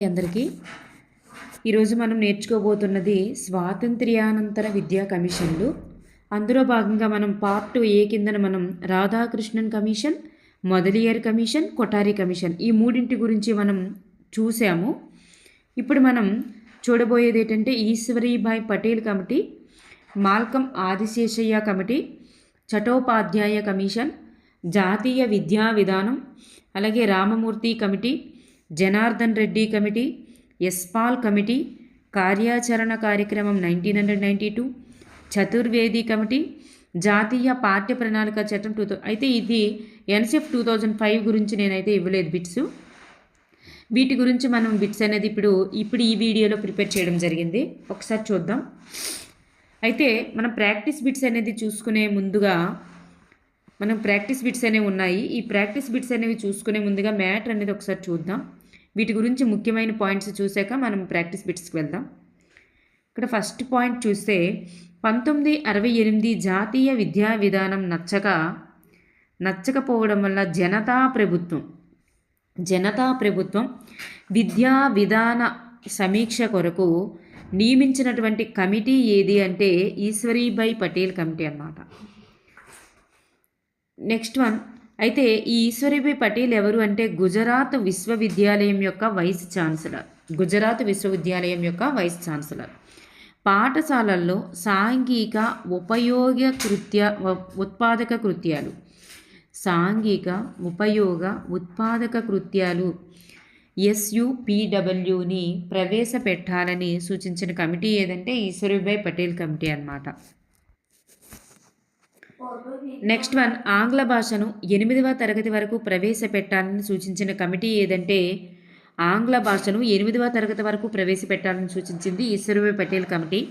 అందరికీ ఈరోజు మనం నేర్చుకోబోతున్నది స్వాతంత్ర్యానంతర విద్యా కమిషన్లు. అందులో భాగంగా మనం పార్ట్ ఏ కిందన మనం Radhakrishnan commission, Mudaliar commission, Kothari commission ఈ మూడింటి గురించి మనం చూసాము. ఇప్పుడు మనం చూడబోయేది ఏంటంటే Ishwarbhai Patel committee, Malcolm Adiseshiah committee, Chattopadhyaya commission, జాతీయ విద్యా విధానం, అలాగే Ramamurthy committee, Janardhan Reddy committee, Yashpal committee, కార్యాచరణ కార్యక్రమం 1992, చతుర్వేది కమిటీ, జాతీయ పాఠ్య ప్రణాళిక చట్టం అయితే ఇది ఎన్సెఫ్ 2005 గురించి నేనైతే ఇవ్వలేదు బిట్స్. వీటి గురించి మనం బిట్స్ అనేది ఇప్పుడు ఈ వీడియోలో ప్రిపేర్ చేయడం జరిగింది. ఒకసారి చూద్దాం. అయితే మనం ప్రాక్టీస్ బిట్స్ అనేది చూసుకునే ముందుగా ప్రాక్టీస్ బిట్స్ అనేవి ఉన్నాయి. ఈ ప్రాక్టీస్ బిట్స్ అనేవి చూసుకునే ముందుగా మ్యాటర్ అనేది ఒకసారి చూద్దాం. వీటి గురించి ముఖ్యమైన పాయింట్స్ చూసాక మనం ప్రాక్టీస్ బిట్స్కి వెళ్దాం. ఇక్కడ ఫస్ట్ పాయింట్ చూస్తే 1968 జాతీయ విద్యా విధానం నచ్చకపోవడం వల్ల జనతా ప్రభుత్వం విద్యా విధాన సమీక్ష కొరకు నియమించినటువంటి కమిటీ ఏది అంటే ఈశ్వరీభాయ్ పటేల్ కమిటీ అన్నమాట. నెక్స్ట్ వన్, అయితే ఈ ఈశ్వరీభాయ్ పటేల్ ఎవరు అంటే గుజరాత్ విశ్వవిద్యాలయం యొక్క వైస్ ఛాన్సలర్. పాఠశాలల్లో సాంఘిక ఉత్పాదక కృత్యాలు SUPWని ప్రవేశపెట్టాలని సూచించిన కమిటీ ఏదంటే ఈశ్వరీభాయ్ పటేల్ కమిటీ అన్నమాట. నెక్స్ట్ వన్, ఆంగ్ల భాషను 8వ తరగతి వరకు ప్రవేశపెట్టాలని సూచించిన కమిటీ ఏదంటే ఆంగ్ల భాషను 8వ తరగతి వరకు ప్రవేశపెట్టాలని సూచించింది ఈశ్వరీభాయ్ పటేల్ కమిటీ.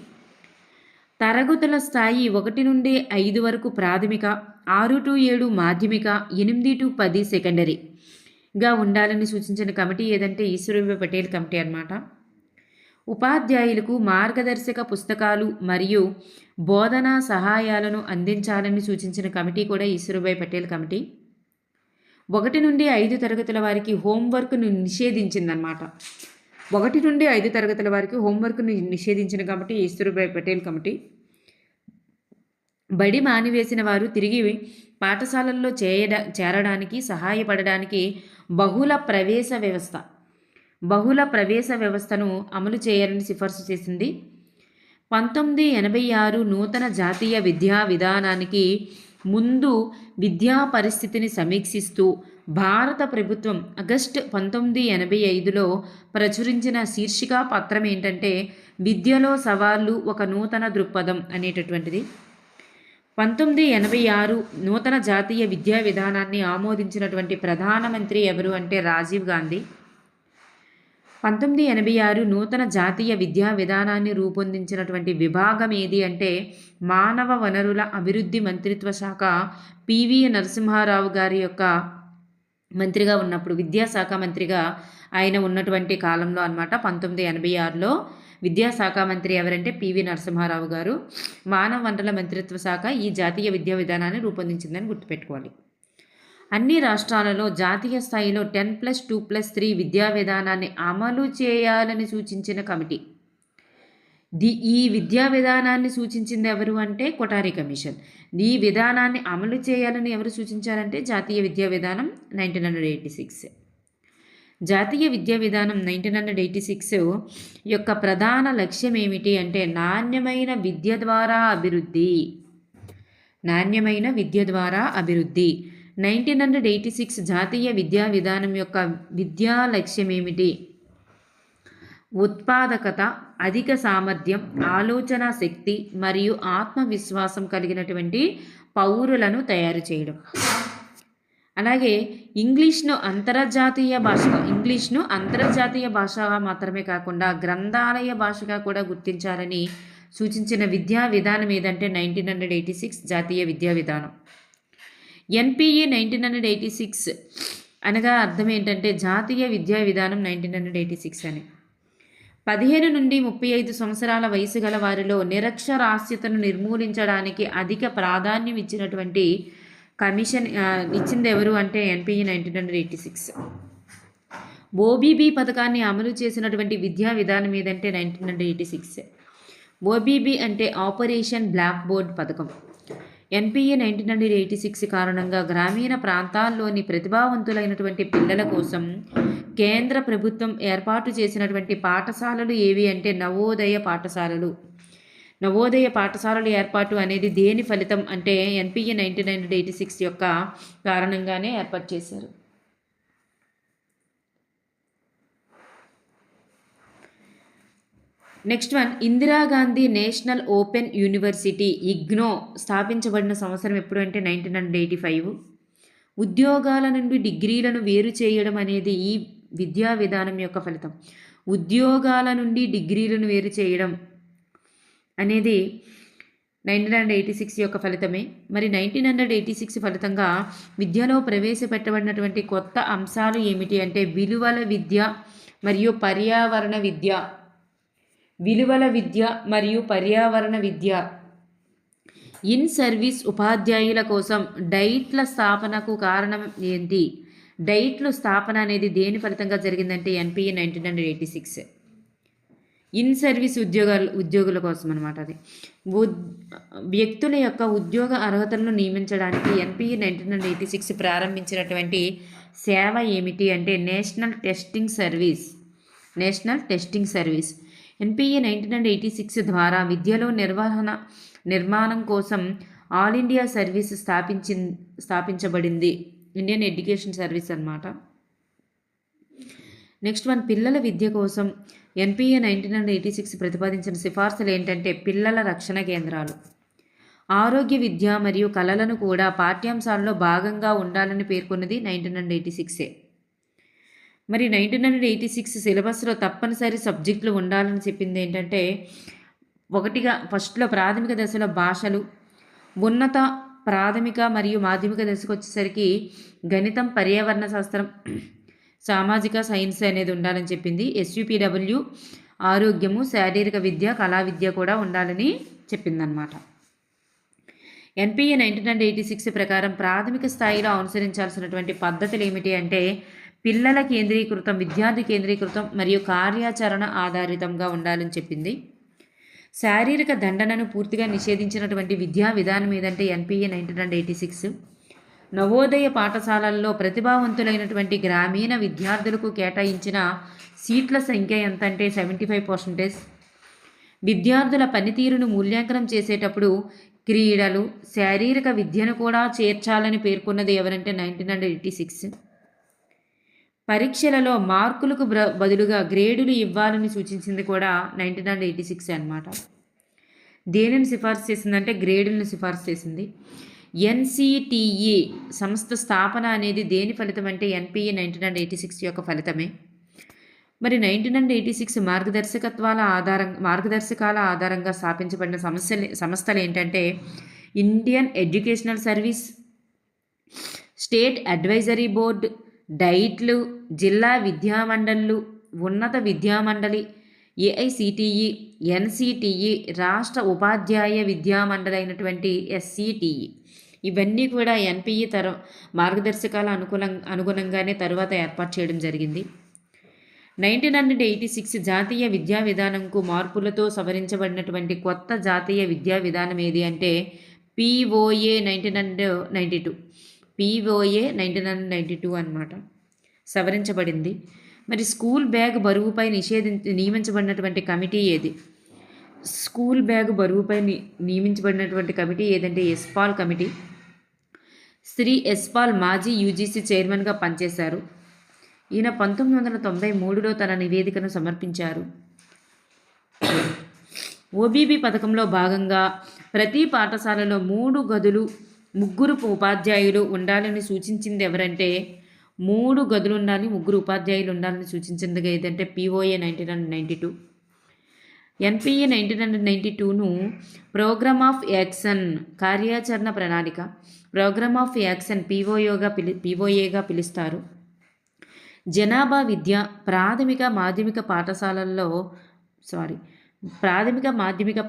తరగతుల స్థాయి 1 నుండి 5 వరకు ప్రాథమిక, 6 to 7 మాధ్యమిక, 8 to 10 సెకండరీగా ఉండాలని సూచించిన కమిటీ ఏదంటే ఈశ్వరీభాయ్ పటేల్ కమిటీ అన్నమాట. ఉపాధ్యాయులకు మార్గదర్శక పుస్తకాలు మరియు బోధనా సహాయాలను అందించాలని సూచించిన కమిటీ కూడా ఈశ్వరీభాయ్ పటేల్ కమిటీ. 1 నుండి 5 తరగతుల వారికి హోంవర్క్ను నిషేధించిందనమాట. 1 నుండి 5 తరగతుల వారికి హోంవర్క్ను నిషేధించిన కమిటీ ఈశ్వరీభాయ్ పటేల్ కమిటీ. బడి మానివేసిన వారు తిరిగి పాఠశాలల్లో చేరడానికి సహాయపడడానికి బహుళ ప్రవేశ వ్యవస్థను అమలు చేయాలని సిఫార్సు చేసింది. 1986 నూతన జాతీయ విద్యా విధానానికి ముందు విద్యా పరిస్థితిని సమీక్షిస్తూ భారత ప్రభుత్వం ఆగస్టు 1985లో ప్రచురించిన శీర్షికా పత్రం ఏంటంటే విద్యలో సవాళ్లు ఒక నూతన దృక్పథం అనేటటువంటిది. 1986 నూతన జాతీయ విద్యా విధానాన్ని ఆమోదించినటువంటి ప్రధానమంత్రి ఎవరు అంటే రాజీవ్ గాంధీ. 1986 నూతన జాతీయ విద్యా విధానాన్ని రూపొందించినటువంటి విభాగం ఏది అంటే మానవ వనరుల అభివృద్ధి మంత్రిత్వ శాఖ పివి నరసింహారావు గారి యొక్క మంత్రిగా ఉన్నప్పుడు, విద్యాశాఖ మంత్రిగా ఆయన ఉన్నటువంటి కాలంలో అన్నమాట. 1986లో విద్యాశాఖ మంత్రి ఎవరంటే పివి నరసింహారావు గారు. మానవ వనరుల మంత్రిత్వ శాఖ ఈ జాతీయ విద్యా విధానాన్ని రూపొందించిందని గుర్తుపెట్టుకోవాలి. అన్ని రాష్ట్రాలలో జాతీయ స్థాయిలో 10+2+3 విద్యా విధానాన్ని అమలు చేయాలని సూచించిన కమిటీ. ఈ విద్యా విధానాన్ని సూచించింది ఎవరు అంటే కొఠారి కమిషన్. ఈ విధానాన్ని అమలు చేయాలని ఎవరు సూచించారంటే జాతీయ విద్యా విధానం 1986. జాతీయ విద్యా విధానం 1986 యొక్క ప్రధాన లక్ష్యం ఏమిటి అంటే నాణ్యమైన విద్య ద్వారా అభివృద్ధి. 1986 జాతీయ విద్యా విధానం యొక్క విద్యా లక్ష్యం ఏమిటి? ఉత్పాదకత, అధిక సామర్థ్యం, ఆలోచన శక్తి మరియు ఆత్మవిశ్వాసం కలిగినటువంటి పౌరులను తయారు చేయడం. అలాగే ఇంగ్లీష్ను అంతర్జాతీయ భాషగా మాత్రమే కాకుండా గ్రంథాలయ భాషగా కూడా గుర్తించాలని సూచించిన విద్యా విధానం ఏదంటే 1986 జాతీయ విద్యా విధానం. NPE 1986 అనగా అర్థం ఏంటంటే జాతీయ విద్యా విధానం 1986 అని. 15 నుండి 35 సంవత్సరాల వయసు గల వారిలో నిరక్షరాస్యతను నిర్మూలించడానికి అధిక ప్రాధాన్యం ఇచ్చినటువంటి కమిషన్ ఇచ్చింది ఎవరు అంటే NPE 1986. ఓబీబీ పథకాన్ని అమలు చేసినటువంటి విద్యా విధానం ఏదంటే 1986. ఓబీబీ అంటే ఆపరేషన్ బ్లాక్ బోర్డ్ పథకం. ఎన్పిఏ 1986 కారణంగా గ్రామీణ ప్రాంతాల్లోని ప్రతిభావంతులైనటువంటి పిల్లల కోసం కేంద్ర ప్రభుత్వం ఏర్పాటు చేసినటువంటి పాఠశాలలు ఏవి అంటే నవోదయ పాఠశాలలు. నవోదయ పాఠశాలల ఏర్పాటు అనేది దేని ఫలితం అంటే ఎన్పిఏ 1986 యొక్క కారణంగానే ఏర్పాటు చేశారు. Next one, Indira Gandhi national open university IGNOU స్థాపించబడిన సంవత్సరం ఎప్పుడు అంటే 1985. ఉద్యోగాల నుండి డిగ్రీలను వేరు చేయడం అనేది ఈ విద్యా విధానం యొక్క ఫలితం. ఉద్యోగాల నుండి డిగ్రీలను వేరు చేయడం అనేది 1986 యొక్క ఫలితమే. మరి 1986 ఫలితంగా విద్యలో ప్రవేశపెట్టబడినటువంటి కొత్త అంశాలు ఏమిటి అంటే విలువల విద్య మరియు పర్యావరణ విద్య. విలువల విద్య మరియు పర్యావరణ విద్య. ఇన్ సర్వీస్ ఉపాధ్యాయుల కోసం డైట్ల స్థాపనకు కారణం ఏంటి? డైట్లు స్థాపన అనేది దేని ఫలితంగా జరిగిందంటే ఎన్పిఏ 1986. ఇన్ సర్వీస్ ఉద్యోగుల కోసం అనమాట. అది వ్యక్తుల యొక్క ఉద్యోగ అర్హతలను నియమించడానికి ఎన్పిఏ 1986 ప్రారంభించినటువంటి సేవ ఏమిటి అంటే national testing service. National testing service. NPA 1986 ద్వారా విద్యలో నిర్మాణం కోసం ఆల్ ఇండియా సర్వీస్ స్థాపించబడింది. ఇండియన్ ఎడ్యుకేషన్ సర్వీస్ అన్నమాట. నెక్స్ట్ వన్, పిల్లల విద్య కోసం ఎన్పిఏ 1986 ప్రతిపాదించిన సిఫార్సులు ఏంటంటే పిల్లల రక్షణ కేంద్రాలు. ఆరోగ్య విద్య మరియు కళలను కూడా పాఠ్యాంశాల్లో భాగంగా ఉండాలని పేర్కొన్నది 1986. మరి 1986 సిలబస్లో తప్పనిసరి సబ్జెక్టులు ఉండాలని చెప్పింది ఏంటంటే ఒకటిగా ఫస్ట్లో ప్రాథమిక దశలో భాషలు, ఉన్నత ప్రాథమిక మరియు మాధ్యమిక దశకు వచ్చేసరికి గణితం, పర్యావరణ శాస్త్రం, సామాజిక సైన్స్ అనేది ఉండాలని చెప్పింది. ఎస్యూపీడబ్ల్యూ ఆరోగ్యము, శారీరక విద్య, కళా విద్య కూడా ఉండాలని చెప్పిందనమాట. ఎన్పిఏ 1986 ప్రకారం ప్రాథమిక స్థాయిలో అనుసరించాల్సినటువంటి పద్ధతులు ఏమిటి అంటే పిల్లల కేంద్రీకృతం, విద్యార్థి కేంద్రీకృతం మరియు కార్యాచరణ ఆధారితంగా ఉండాలని చెప్పింది. శారీరక దండనను పూర్తిగా నిషేధించినటువంటి విద్యా విధానం ఏదంటే ఎన్పిఏ 1986. నవోదయ పాఠశాలల్లో ప్రతిభావంతులైనటువంటి గ్రామీణ విద్యార్థులకు కేటాయించిన సీట్ల సంఖ్య ఎంత అంటే 75%. విద్యార్థుల పనితీరును మూల్యాంకనం చేసేటప్పుడు క్రీడలు, శారీరక విద్యను కూడా చేర్చాలని పేర్కొన్నది ఎవరంటే 1986. పరీక్షలలో మార్కులకు బదులుగా గ్రేడులు ఇవ్వాలని సూచించింది కూడా 1986 అన్నమాట. దేనిని సిఫార్సు చేసిందంటే గ్రేడులను సిఫార్సు చేసింది. ఎన్సిటిఈ సంస్థ స్థాపన అనేది దేని ఫలితం అంటే ఎన్పిఏ 1986 యొక్క ఫలితమే. మరి 1986 మార్గదర్శకాల ఆధారంగా స్థాపించబడిన సంస్థలు ఏంటంటే Indian educational service, state advisory board, డైట్లు, జిల్లా విద్యామండళ్ళు, ఉన్నత విద్యామండలి, ఏఐసిటిఈ, ఎన్సిటిఈ, రాష్ట్ర ఉపాధ్యాయ విద్యామండలి అయినటువంటి ఎస్సిటిఈ. ఇవన్నీ కూడా ఎన్పిఈ మార్గదర్శకాల అనుగుణంగానే తరువాత ఏర్పాటు చేయడం జరిగింది. 1986 జాతీయ విద్యా విధానంకు మార్పులతో సవరించబడినటువంటి కొత్త జాతీయ విద్యా విధానం ఏది అంటే పిఓఏ 1992. పిఓఏ 1992 అన్నమాట సవరించబడింది. మరి స్కూల్ బ్యాగ్ బరువుపై నియమించబడినటువంటి కమిటీ ఏది? స్కూల్ బ్యాగ్ బరువుపై నియమించబడినటువంటి కమిటీ ఏదంటే ఎస్పాల్ కమిటీ. శ్రీ ఎస్పాల్ మాజీ యూజీసీ చైర్మన్గా పనిచేశారు. ఈయన 1993లో తన నివేదికను సమర్పించారు. ఓబీబీ పథకంలో భాగంగా ప్రతి పాఠశాలలో 3 గదులు, 3 ఉపాధ్యాయులు ఉండాలని సూచించింది ఎవరంటే 3 గదులు ఉండాలి, 3 ఉపాధ్యాయులు ఉండాలని సూచించింది ఏదంటే పిఓఏ 1992. ఎన్పిఏ 1992ను ప్రోగ్రామ్ ఆఫ్ యాక్షన్ కార్యాచరణ ప్రణాళిక, ప్రోగ్రామ్ ఆఫ్ యాక్షన్ పిఓఏగా పిలుస్తారు. జనాభా విద్య ప్రాథమిక మాధ్యమిక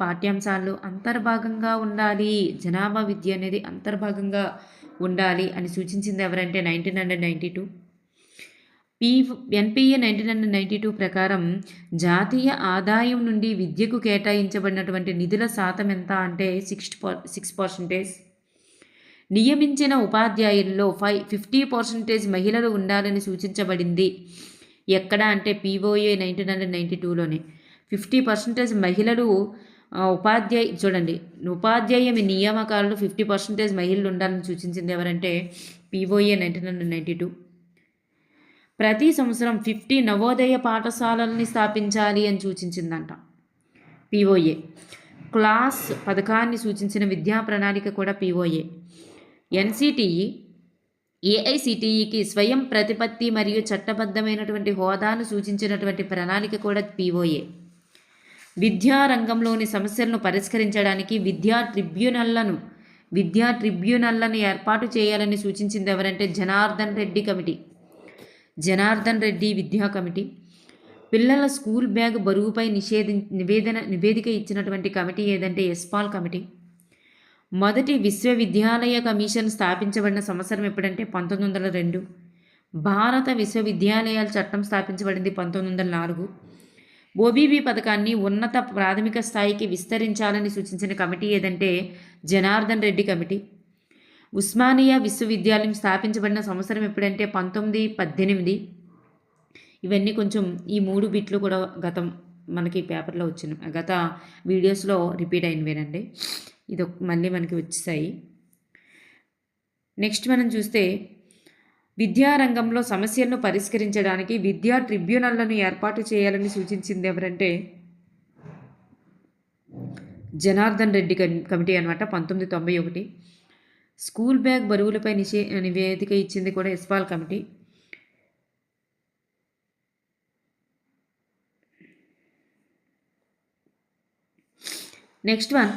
పాఠ్యాంశాల్లో అంతర్భాగంగా ఉండాలి. జనాభా విద్య అనేది అంతర్భాగంగా ఉండాలి అని సూచించింది ఎవరంటే 1992. పీ ఎన్పిఏ 1992 ప్రకారం జాతీయ ఆదాయం నుండి విద్యకు కేటాయించబడినటువంటి నిధుల శాతం ఎంత అంటే 6%. నియమించిన ఉపాధ్యాయుల్లో 50% మహిళలు ఉండాలని సూచించబడింది. ఎక్కడ అంటే పీఓఏ 1992లోనే 50% మహిళలు ఉపాధ్యాయ నియామకాలలో 50% మహిళలు ఉండాలని సూచించింది ఎవరంటే పీఓఏ 1992. ప్రతి సంవత్సరం 50 నవోదయ పాఠశాలల్ని స్థాపించాలి అని సూచించిందంట పీఓఏ. క్లాస్ పథకాన్ని సూచించిన విద్యా ప్రణాళిక కూడా పీఓఏ. ఎన్సిటిఈ ఏఐసిటిఈకి స్వయం ప్రతిపత్తి మరియు చట్టబద్ధమైనటువంటి హోదాను సూచించినటువంటి ప్రణాళిక కూడా పీఓఏ. విద్యారంగంలోని సమస్యలను పరిష్కరించడానికి విద్యా ట్రిబ్యునల్లను ఏర్పాటు చేయాలని సూచించింది ఎవరంటే జనార్దన్ రెడ్డి విద్యా కమిటీ. పిల్లల స్కూల్ బ్యాగ్ బరువుపై నివేదిక ఇచ్చినటువంటి కమిటీ ఏదంటే ఎస్పాల్ కమిటీ. మొదటి విశ్వవిద్యాలయ కమిషన్ స్థాపించబడిన సంవత్సరం ఎప్పుడంటే 1902. భారత విశ్వవిద్యాలయాల చట్టం స్థాపించబడింది 1904. ఓబీబీ పథకాన్ని ఉన్నత ప్రాథమిక స్థాయికి విస్తరించాలని సూచించిన కమిటీ ఏదంటే జనార్దన్ రెడ్డి కమిటీ. ఉస్మానియా విశ్వవిద్యాలయం స్థాపించబడిన సంవత్సరం ఎప్పుడంటే 1918. ఇవన్నీ కొంచెం ఈ 3 బిట్లు కూడా మనకి పేపర్లో వచ్చిన గత వీడియోస్లో రిపీట్ అయినవేనండి. ఇది మళ్ళీ మనకి వచ్చేసాయి. నెక్స్ట్ మనం చూస్తే విద్యారంగంలో సమస్యలను పరిష్కరించడానికి విద్యా ట్రిబ్యునల్లను ఏర్పాటు చేయాలని సూచించింది ఎవరంటే జనార్దన్ రెడ్డి కమిటీ అనమాట 1991. స్కూల్ బ్యాగ్ బరువులపై నివేదిక ఇచ్చింది కూడా ఎస్పాల్ కమిటీ. నెక్స్ట్ వన్,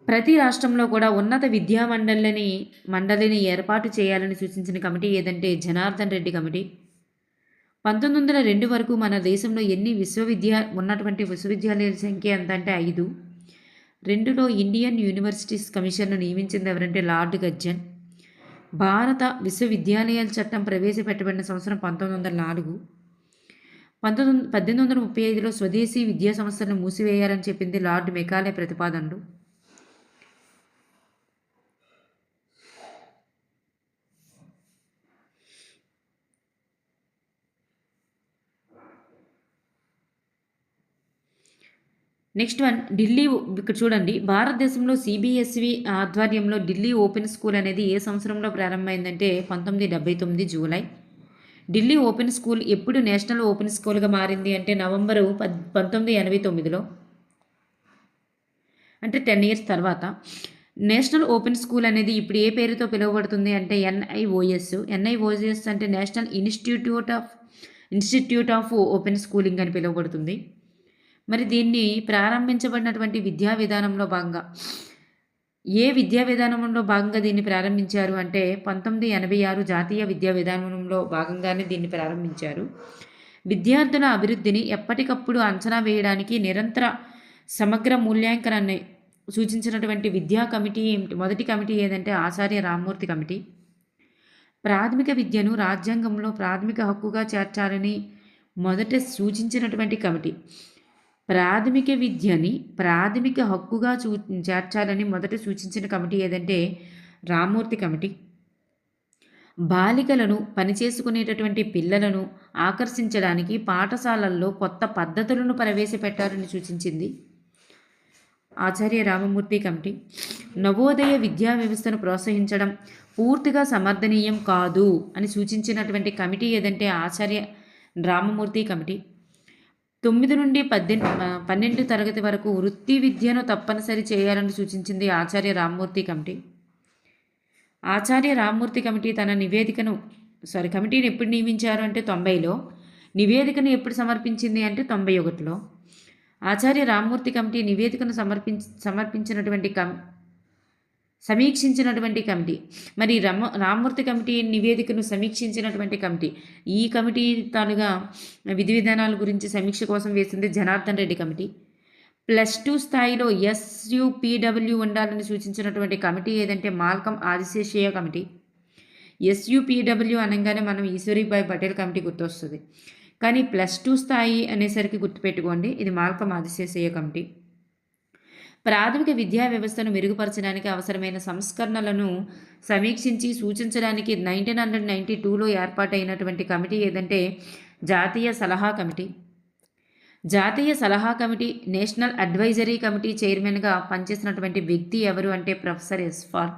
ప్రతి రాష్ట్రంలో కూడా ఉన్నత విద్యా మండలిని ఏర్పాటు చేయాలని సూచించిన కమిటీ ఏదంటే జనార్దన్ రెడ్డి కమిటీ. 1902 వరకు మన దేశంలో ఎన్ని ఉన్నటువంటి విశ్వవిద్యాలయాల సంఖ్య ఎంత అంటే 5. 2లో ఇండియన్ యూనివర్సిటీస్ కమిషన్ను నియమించింది ఎవరంటే లార్డ్ గర్జన్. భారత విశ్వవిద్యాలయాల చట్టం ప్రవేశపెట్టబడిన సంవత్సరం 1904. 1835లో స్వదేశీ విద్యా సంస్థలను మూసివేయాలని చెప్పింది లార్డ్ మెకాలే ప్రతిపాదనలు. Next one, Delhi. ఇక్కడ చూడండి, భారతదేశంలో సిబిఎస్ఈ ఆధ్వర్యంలో ఢిల్లీ ఓపెన్ స్కూల్ అనేది ఏ సంవత్సరంలో ప్రారంభమైందంటే 1979 జూలై. ఢిల్లీ ఓపెన్ స్కూల్ ఎప్పుడు నేషనల్ ఓపెన్ స్కూల్గా మారింది అంటే నవంబరు 1989లో, అంటే 10 years తర్వాత. నేషనల్ ఓపెన్ స్కూల్ అనేది ఇప్పుడు ఏ పేరుతో పిలువబడుతుంది అంటే ఎన్ఐఓఎస్ అంటే national institute of open schooling అని పిలువబడుతుంది. మరి దీన్ని ప్రారంభించబడినటువంటి విద్యా విధానంలో భాగంగా దీన్ని ప్రారంభించారు అంటే 1986 జాతీయ విద్యా విధానంలో భాగంగానే దీన్ని ప్రారంభించారు. విద్యార్థుల అభివృద్ధిని ఎప్పటికప్పుడు అంచనా వేయడానికి నిరంతర సమగ్ర మూల్యాంకనాన్ని సూచించినటువంటి విద్యా కమిటీ మొదటి కమిటీ ఏదంటే ఆచార్య రామ్మూర్తి కమిటీ. ప్రాథమిక విద్యను రాజ్యాంగంలో ప్రాథమిక హక్కుగా చేర్చాలని మొదట సూచించినటువంటి కమిటీ. ప్రాథమిక విద్యని ప్రాథమిక హక్కుగా చేర్చాలని మొదట సూచించిన కమిటీ ఏదంటే రామ్మూర్తి కమిటీ. బాలికలను పనిచేసుకునేటటువంటి పిల్లలను ఆకర్షించడానికి పాఠశాలల్లో కొత్త పద్ధతులను ప్రవేశపెట్టాలని సూచించింది ఆచార్య రామమూర్తి కమిటీ. నవోదయ విద్యా వ్యవస్థను ప్రోత్సహించడం పూర్తిగా సమర్థనీయం కాదు అని సూచించినటువంటి కమిటీ ఏదంటే ఆచార్య రామమూర్తి కమిటీ. 9 నుండి 12 తరగతి వరకు వృత్తి విద్యను తప్పనిసరి చేయాలని సూచించింది ఆచార్య రామ్మూర్తి కమిటీ. ఆచార్య రామ్మూర్తి కమిటీ కమిటీని ఎప్పుడు నియమించారు అంటే 90లో. నివేదికను ఎప్పుడు సమర్పించింది అంటే 91లో. ఆచార్య రామ్మూర్తి కమిటీ నివేదికను సమీక్షించినటువంటి కమిటీ. మరి రామ్మూర్తి కమిటీ నివేదికను సమీక్షించినటువంటి కమిటీ. ఈ కమిటీ తాలుగా విధి విధానాల గురించి సమీక్ష కోసం వేసింది జనార్దన్ రెడ్డి కమిటీ. +2 స్థాయిలో SUPW ఉండాలని సూచించినటువంటి కమిటీ ఏదంటే మాల్కమ్ ఆదిశేషయ్య కమిటీ. ఎస్యూపీడబ్ల్యూ అనగానే మనం ఈశ్వరీబాయి పటేల్ కమిటీ గుర్తొస్తుంది. కానీ +2 స్థాయి అనేసరికి గుర్తుపెట్టుకోండి, ఇది మాల్కం ఆదిశేషయ్య కమిటీ. ప్రాథమిక విద్యా వ్యవస్థను మెరుగుపరచడానికి అవసరమైన సంస్కరణలను సమీక్షించి సూచించడానికి 1992లో ఏర్పాటైనటువంటి కమిటీ ఏదంటే జాతీయ సలహా కమిటీ. జాతీయ సలహా కమిటీ నేషనల్ అడ్వైజరీ కమిటీ చైర్మన్గా పనిచేసినటువంటి వ్యక్తి ఎవరు అంటే ప్రొఫెసర్ యశ్పాల్.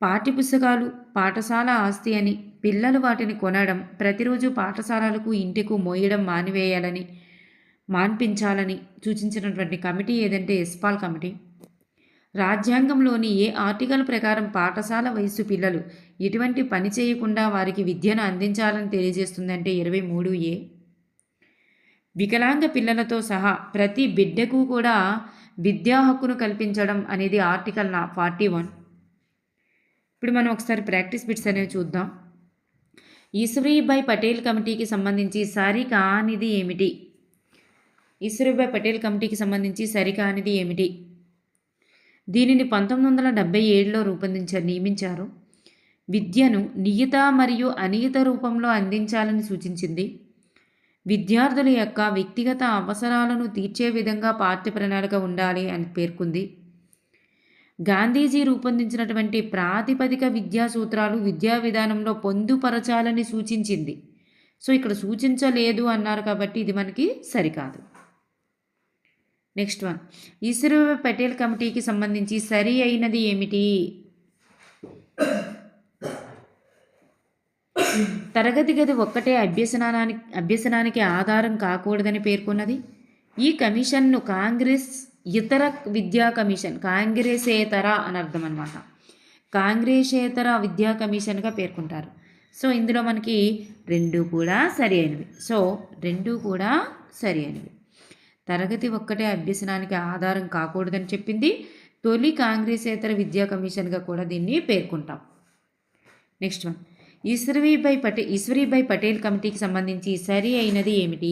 పాఠ్యపుస్తకాలు పాఠశాల ఆస్తి అని, పిల్లలు వాటిని కొనడం, ప్రతిరోజు పాఠశాలలకు ఇంటికి మోయడం మాన్పించాలని సూచించినటువంటి కమిటీ ఏదంటే యశ్పాల్ కమిటీ. రాజ్యాంగంలోని ఏ ఆర్టికల్ ప్రకారం పాఠశాల వయస్సు పిల్లలు ఎటువంటి పని చేయకుండా వారికి విద్యను అందించాలని తెలియజేస్తుందంటే 23A. వికలాంగ పిల్లలతో సహా ప్రతి బిడ్డకు కూడా విద్యా హక్కును కల్పించడం అనేది ఆర్టికల్ 41. ఇప్పుడు మనం ఒకసారి ప్రాక్టీస్ బిట్స్ అనేవి చూద్దాం. ఈశ్వరీబాయి పటేల్ కమిటీకి సంబంధించి సరికానిది ఏమిటి? ఈశ్వరీబాయి పటేల్ కమిటీకి సంబంధించి సరికానిది ఏమిటి? దీనిని 1977లో నియమించారు. విద్యను నియత మరియు అనియత రూపంలో అందించాలని సూచించింది. విద్యార్థుల యొక్క వ్యక్తిగత అవసరాలను తీర్చే విధంగా పాఠ్య ప్రణాళిక ఉండాలి అని పేర్కొంది. గాంధీజీ రూపొందించినటువంటి ప్రాతిపదిక విద్యా సూత్రాలు విద్యా విధానంలో పొందుపరచాలని సూచించింది. సో ఇక్కడ సూచించలేదు అన్నారు కాబట్టి ఇది మనకి సరికాదు. నెక్స్ట్ వన్, ఈశ్వరీబాయి పటేల్ కమిటీకి సంబంధించి సరి అయినది ఏమిటి? తరగతి గది ఒక్కటే అభ్యసనానికి ఆధారం కాకూడదని పేర్కొన్నది. ఈ కమిషన్ను కాంగ్రెస్ ఇతర విద్యా కమిషన్, కాంగ్రెసేతర అని అర్థం అనమాట, కాంగ్రెసేతర విద్యా కమిషన్గా పేర్కొంటారు. సో ఇందులో మనకి రెండు కూడా సరి అయినవి. తరగతి ఒక్కటే అభ్యసనానికి ఆధారం కాకూడదని చెప్పింది. తొలి కాంగ్రెసేతర విద్యా కమిషన్గా కూడా దీన్ని పేర్కొంటాం. నెక్స్ట్ వన్, ఈశ్వరీబాయి పటేల్ కమిటీకి సంబంధించి సరి అయినది ఏమిటి?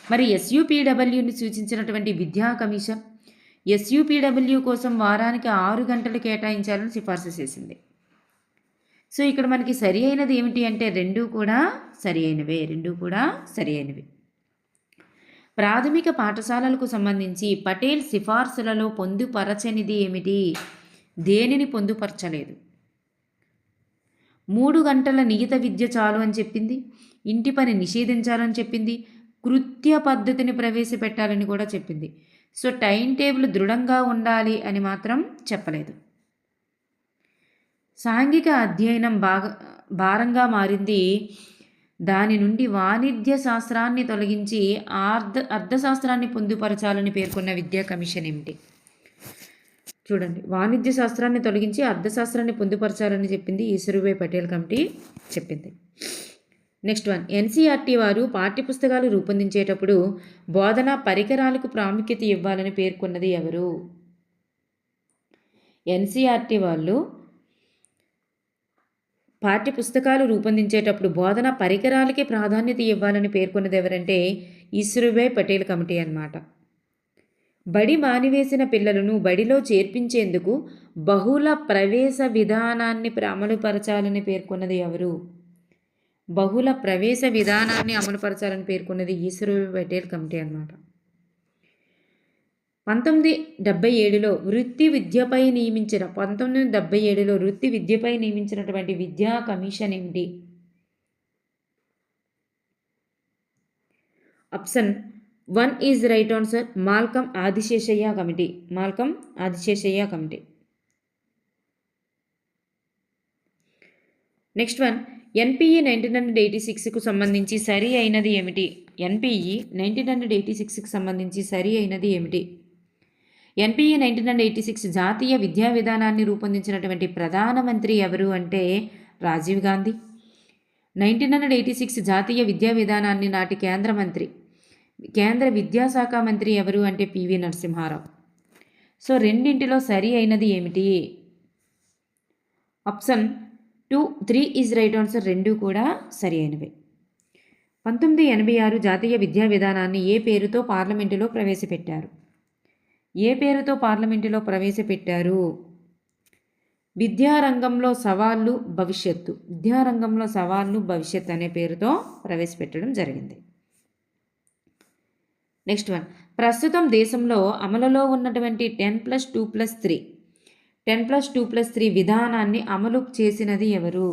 మరి ఎస్యూపీడబ్ల్యూని సూచించినటువంటి విద్యా కమిషన్ ఎస్యూపీడబ్ల్యూ కోసం వారానికి 6 గంటలు కేటాయించాలని సిఫార్సు చేసింది. సో ఇక్కడ మనకి సరి అయినది ఏమిటి అంటే రెండు కూడా సరి అయినవి. ప్రాథమిక పాఠశాలలకు సంబంధించి పటేల్ సిఫార్సులలో పొందుపరచనిది ఏమిటి? దేనిని పొందుపరచలేదు? 3 గంటల నియత విద్య చాలు అని చెప్పింది. ఇంటి పని నిషేధించాలని చెప్పింది. కృత్య పద్ధతిని ప్రవేశపెట్టాలని కూడా చెప్పింది. సో టైం టేబుల్ దృఢంగా ఉండాలి అని మాత్రం చెప్పలేదు. సాంఘిక అధ్యయనం భారంగా మారింది. దాని నుండి వాణిజ్య శాస్త్రాన్ని తొలగించి అర్థశాస్త్రాన్ని పొందుపరచాలని పేర్కొన్న విద్యా కమిషన్ ఏమిటి? చూడండి, వాణిజ్య శాస్త్రాన్ని తొలగించి అర్థశాస్త్రాన్ని పొందుపరచాలని చెప్పింది ఈశ్వరీబాయి పటేల్ కమిటీ చెప్పింది. నెక్స్ట్ వన్, ఎన్సీఆర్టీ వారు పాఠ్యపుస్తకాలు రూపొందించేటప్పుడు బోధనా పరికరాలకు ప్రాముఖ్యత ఇవ్వాలని పేర్కొన్నది ఎవరు? ఎన్సీఆర్టీ వాళ్ళు పాఠ్యపుస్తకాలు రూపొందించేటప్పుడు బోధనా పరికరాలకి ప్రాధాన్యత ఇవ్వాలని పేర్కొన్నది ఎవరంటే ఈశ్వరీబాయి పటేల్ కమిటీ అన్నమాట. బడి మానివేసిన పిల్లలను బడిలో చేర్పించేందుకు బహుళ ప్రవేశ విధానాన్ని అమలుపరచాలని పేర్కొన్నది ఎవరు? బహుళ ప్రవేశ విధానాన్ని అమలుపరచాలని పేర్కొన్నది ఈశ్వరీబాయి పటేల్ కమిటీ అన్నమాట. 1977లో వృత్తి విద్యపై నియమించినటువంటి విద్యా కమిషన్ ఏమిటి? Option 1 is right answer, Malcolm Adiseshiah committee. Next one, NPE 1986కు సంబంధించి సరి అయినది ఏమిటి? ఎన్పిఈ 1986కి సంబంధించి సరి అయినది ఏమిటి? ఎన్పిఈ 1986 జాతీయ విద్యా విధానాన్ని రూపొందించినటువంటి ప్రధానమంత్రి ఎవరు అంటే రాజీవ్ గాంధీ. 1986 జాతీయ విద్యా విధానాన్ని నాటి కేంద్ర విద్యాశాఖ మంత్రి ఎవరు అంటే పివి నరసింహారావు. సో రెండింటిలో సరి అయినది ఏమిటి? ఆప్షన్ 2, 3 ఈజ్ రైట్ ఆన్సర్, రెండు కూడా సరి అయినవి. 1986 జాతీయ విద్యా విధానాన్ని ఏ పేరుతో పార్లమెంటులో ప్రవేశపెట్టారు? విద్యారంగంలో సవాళ్ళు భవిష్యత్తు, విద్యారంగంలో సవాళ్ళు భవిష్యత్తు అనే పేరుతో ప్రవేశపెట్టడం జరిగింది. నెక్స్ట్ వన్, ప్రస్తుతం దేశంలో అమలులో ఉన్నటువంటి 10+2+3 10+2+3 విధానాన్ని అమలు చేసినది ఎవరు?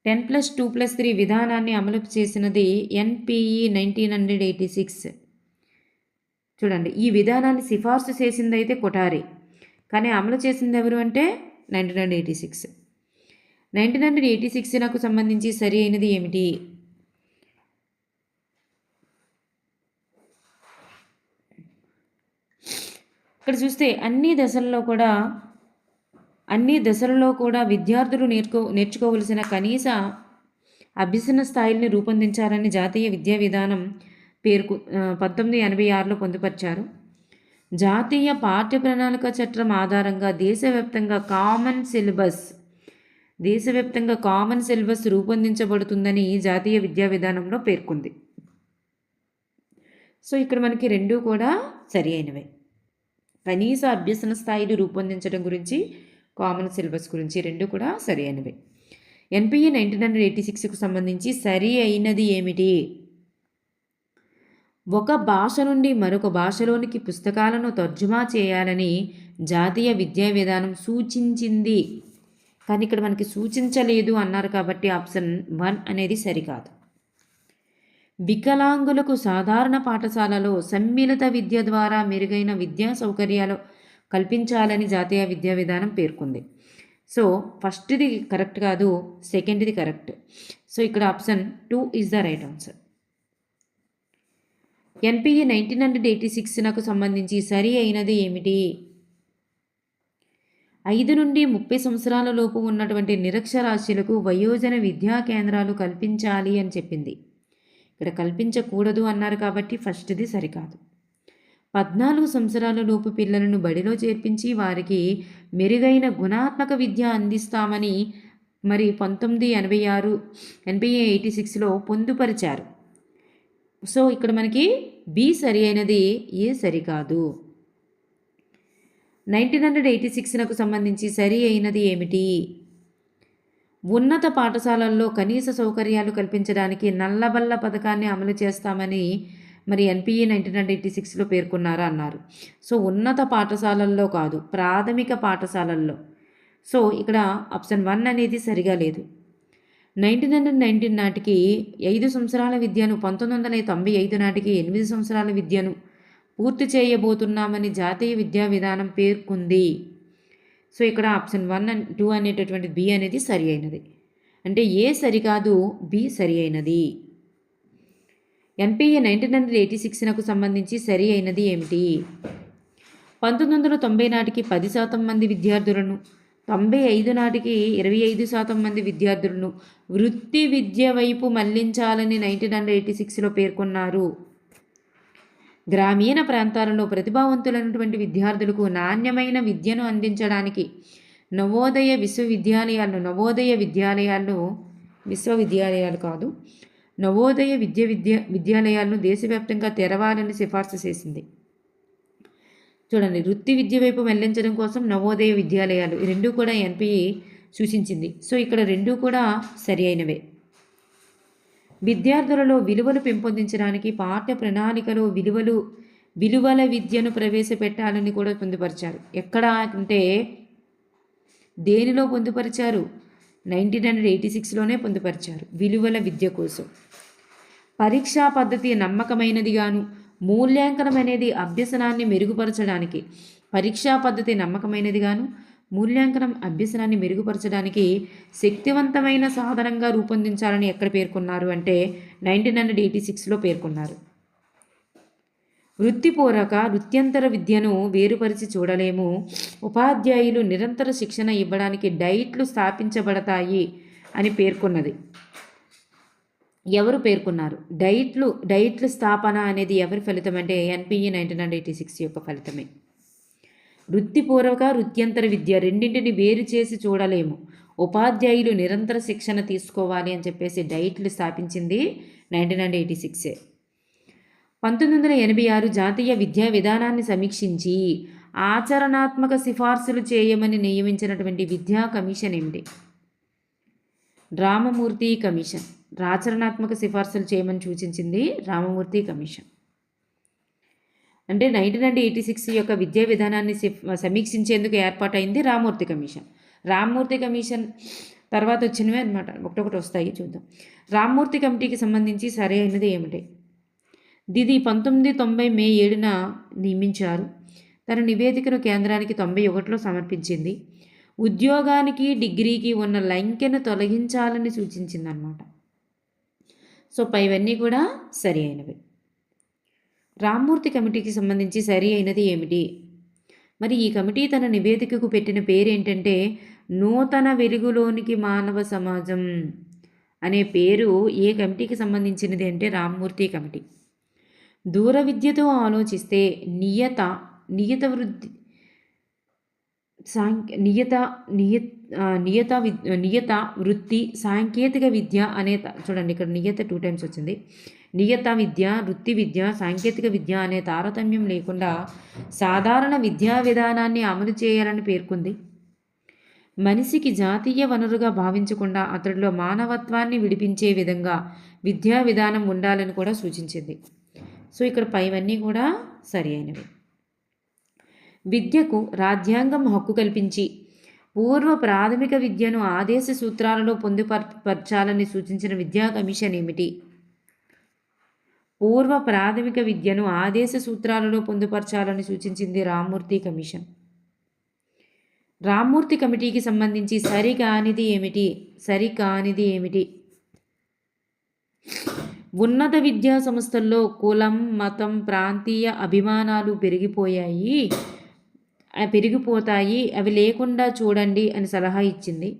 10+2+3 విధానాన్ని అమలు చేసినది NPE 1986. చూడండి, ఈ విధానాన్ని సిఫార్సు చేసింది అయితే కొఠారి, కానీ అమలు చేసింది ఎవరు అంటే 1986. 1986 సంబంధించి సరి అయినది ఏమిటి? ఇక్కడ చూస్తే అన్ని దశలలో కూడా విద్యార్థులు నేర్చుకోవలసిన కనీస అభ్యసన స్థాయిల్ని రూపొందించాలని జాతీయ విద్యా విధానం 1986లో పొందుపరిచారు. జాతీయ పాఠ్య ప్రణాళిక చట్టం ఆధారంగా దేశవ్యాప్తంగా కామన్ సిలబస్ రూపొందించబడుతుందని జాతీయ విద్యా విధానంలో పేర్కొంది. సో ఇక్కడ మనకి రెండూ కూడా సరి అయినవే. కనీస అభ్యసన స్థాయిలు రూపొందించడం గురించి, కామన్ సిలబస్ గురించి రెండు కూడా సరి అయినవే. NPE 1986కు సంబంధించి సరి అయినది ఏమిటి? ఒక భాష నుండి మరొక భాషలోనికి పుస్తకాలను తర్జుమా చేయాలని జాతీయ విద్యా విధానం సూచించింది, కానీ ఇక్కడ మనకి సూచించలేదు అన్నారు కాబట్టి ఆప్షన్ 1 అనేది సరికాదు. వికలాంగులకు సాధారణ పాఠశాలలో సమ్మిళిత విద్య ద్వారా మెరుగైన విద్యా సౌకర్యాలు కల్పించాలని జాతీయ విద్యా విధానం పేర్కొంది. సో ఫస్ట్ది కరెక్ట్ కాదు, సెకండ్ది కరెక్ట్. సో ఇక్కడ option 2 is the right answer. NPE 1986 సంబంధించి సరి అయినది ఏమిటి? 5 నుండి 30 సంవత్సరాల లోపు ఉన్నటువంటి నిరక్షరాస్యులకు వయోజన విద్యా కేంద్రాలు కల్పించాలి అని చెప్పింది. ఇక్కడ కల్పించకూడదు అన్నారు కాబట్టి ఫస్ట్ది సరికాదు. 14 సంవత్సరాల లోపు పిల్లలను బడిలో చేర్పించి వారికి మెరుగైన గుణాత్మక విద్య అందిస్తామని మరి 1986 NPE 86లో పొందుపరిచారు. సో ఇక్కడ మనకి బి సరి అయినది, ఏ సరికాదు. 1986 సంబంధించి సరి అయినది ఏమిటి? ఉన్నత పాఠశాలల్లో కనీస సౌకర్యాలు కల్పించడానికి నల్లబల్ల పథకాన్ని అమలు చేస్తామని మరి NPE 1986లో పేర్కొన్నారా అన్నారు. సో ఉన్నత పాఠశాలల్లో కాదు, ప్రాథమిక పాఠశాలల్లో. సో ఇక్కడ ఆప్షన్ 1 అనేది సరిగా లేదు. 1919 నాటికి 5 సంవత్సరాల విద్యను, 1995 నాటికి 8 సంవత్సరాల విద్యను పూర్తి చేయబోతున్నామని జాతీయ విద్యా విధానం పేర్కొంది. సో ఇక్కడ ఆప్షన్ 1 అండ్ 2 అనేటటువంటి బి అనేది సరి అయినది. అంటే ఏ సరికాదు, బి సరి అయినది. NPE 1986 సంబంధించి సరి అయినది ఏమిటి? 1990 నాటికి 10% మంది విద్యార్థులను, 95 నాటికి 25% మంది విద్యార్థులను వృత్తి విద్య వైపు మళ్లించాలని 1986లో పేర్కొన్నారు. గ్రామీణ ప్రాంతాలలో ప్రతిభావంతులైనటువంటి విద్యార్థులకు నాణ్యమైన విద్యను అందించడానికి నవోదయ విద్యాలయాలను దేశవ్యాప్తంగా తెరవాలని సిఫార్సు చేసింది. చూడండి, వృత్తి విద్య వైపు మళ్లించడం కోసం నవోదయ విద్యాలయాలు, ఈ రెండు కూడా NPE సూచించింది. సో ఇక్కడ రెండు కూడా సరి అయినవే. విద్యార్థులలో విలువలు పెంపొందించడానికి పాఠ్య ప్రణాళికలో విలువల విద్యను ప్రవేశపెట్టాలని కూడా పొందుపరిచారు. ఎక్కడ అంటే దేనిలో పొందుపరిచారు? 1986లోనే పొందుపరిచారు, విలువల విద్య కోసం. పరీక్షా పద్ధతి నమ్మకమైనదిగాను, మూల్యాంకనం అనేది అభ్యసనాన్ని మెరుగుపరచడానికి, పరీక్షా పద్ధతి నమ్మకమైనదిగాను, మూల్యాంకనం అభ్యసనాన్ని మెరుగుపరచడానికి శక్తివంతమైన సాధనంగా రూపొందించాలని ఎక్కడ పేర్కొన్నారు అంటే 1986లో పేర్కొన్నారు. వృత్యంతర విద్యను వేరుపరిచి చూడలేము. ఉపాధ్యాయులు నిరంతర శిక్షణ ఇవ్వడానికి డైట్లు స్థాపించబడతాయి అని పేర్కొన్నది. ఎవరు పేర్కొన్నారు? డైట్లు స్థాపన అనేది ఎవరి ఫలితం అంటే NPE 1986 యొక్క ఫలితమే. వృత్యంతర విద్య రెండింటిని వేరు చేసి చూడలేము. ఉపాధ్యాయులు నిరంతర శిక్షణ తీసుకోవాలి అని చెప్పేసి డైట్లు స్థాపించింది 1986. 1986 జాతీయ విద్యా విధానాన్ని సమీక్షించి ఆచరణాత్మక సిఫార్సులు చేయమని నియమించినటువంటి విద్యా కమిషన్ ఏమిటి? రామమూర్తి కమిషన్. ఆచరణాత్మక సిఫార్సులు చేయమని సూచించింది రామమూర్తి కమిషన్. అంటే 1986 యొక్క విద్యా విధానాన్ని సమీక్షించేందుకు ఏర్పాటైంది రామమూర్తి కమిషన్. రామమూర్తి కమిషన్ తర్వాత వచ్చినవే అనమాట, ఒకటొకటి వస్తాయి చూద్దాం. రామమూర్తి కమిటీకి సంబంధించి సరైనది ఏమిటి? ఇది 1990 మే 7న నియమించారు. తన నివేదికను కేంద్రానికి 91లో సమర్పించింది. ఉద్యోగానికి డిగ్రీకి ఉన్న లంకెను తొలగించాలని సూచించిందనమాట. సో పైవన్నీ కూడా సరి అయినవి. రామమూర్తి కమిటీకి సంబంధించి సరి అయినది ఏమిటి? మరి ఈ కమిటీ తన నివేదికకు పెట్టిన పేరు ఏంటంటే నూతన వెలుగులోనికి మానవ సమాజం అనే పేరు ఏ కమిటీకి సంబంధించినది అంటే రామమూర్తి కమిటీ. దూర విద్యతో ఆలోచిస్తే నియత వృత్తి సాంకేతిక విద్య అనే, చూడండి ఇక్కడ నియత 2 times వచ్చింది. నియత విద్య, వృత్తి విద్య, సాంకేతిక విద్య అనే తారతమ్యం లేకుండా సాధారణ విద్యా విధానాన్ని అమలు చేయాలని పేర్కొంది. మనిషికి జాతీయ వనరుగా భావించకుండా అతడిలో మానవత్వాన్ని విడిపించే విధంగా విద్యా విధానం ఉండాలని కూడా సూచించింది. సో ఇక్కడ పైవన్నీ కూడా సరి అయినవి. విద్యకు రాజ్యాంగం హక్కు కల్పించి పూర్వ ప్రాథమిక విద్యను ఆదేశ సూత్రాలలో పొందుపరచాలని సూచించిన విద్యా కమిషన్ ఏమిటి? పూర్వ ప్రాథమిక విద్యను ఆదేశ సూత్రాలలో పొందుపరచాలని సూచించింది రామమూర్తి కమిషన్. రామమూర్తి కమిటీకి సంబంధించి సరికానిది ఏమిటి? ఉన్నత విద్యా సంస్థల్లో కులం, మతం, ప్రాంతీయ అభిమానాలు పెరిగిపోతాయి, అవి లేకుండా చూడండి అని సలహా ఇచ్చింది.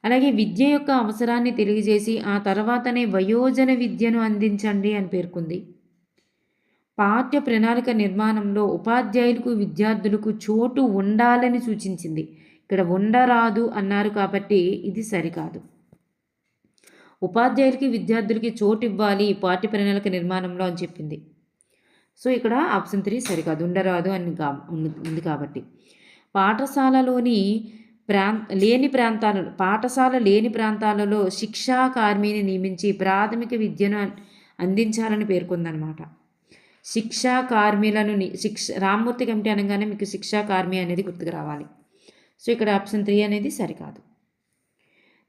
అలాగే విద్య యొక్క అవసరాన్ని తెలియజేసి ఆ తర్వాతనే వయోజన విద్యను అందించండి అని పేర్కొంది. పాఠ్య ప్రణాళిక నిర్మాణంలో ఉపాధ్యాయులకు విద్యార్థులకు చోటు ఉండాలని సూచించింది. ఇక్కడ ఉండరాదు అన్నారు కాబట్టి ఇది సరికాదు. ఉపాధ్యాయులకి విద్యార్థులకి చోటు ఇవ్వాలి పాఠ్య ప్రణాళిక నిర్మాణంలో అని చెప్పింది. సో ఇక్కడ ఆప్షన్ 3 సరికాదు, ఉండరాదు అని ఉంది కాబట్టి. పాఠశాల లేని ప్రాంతాలలో శిక్షా కార్మిని నియమించి ప్రాథమిక విద్యను అందించాలని పేర్కొందనమాట. శిక్షా కార్మిలను రామమూర్తి కమిటీ అనగానే మీకు శిక్షా కార్మి అనేది గుర్తుకు రావాలి. సో ఇక్కడ ఆప్షన్ 3 అనేది సరికాదు.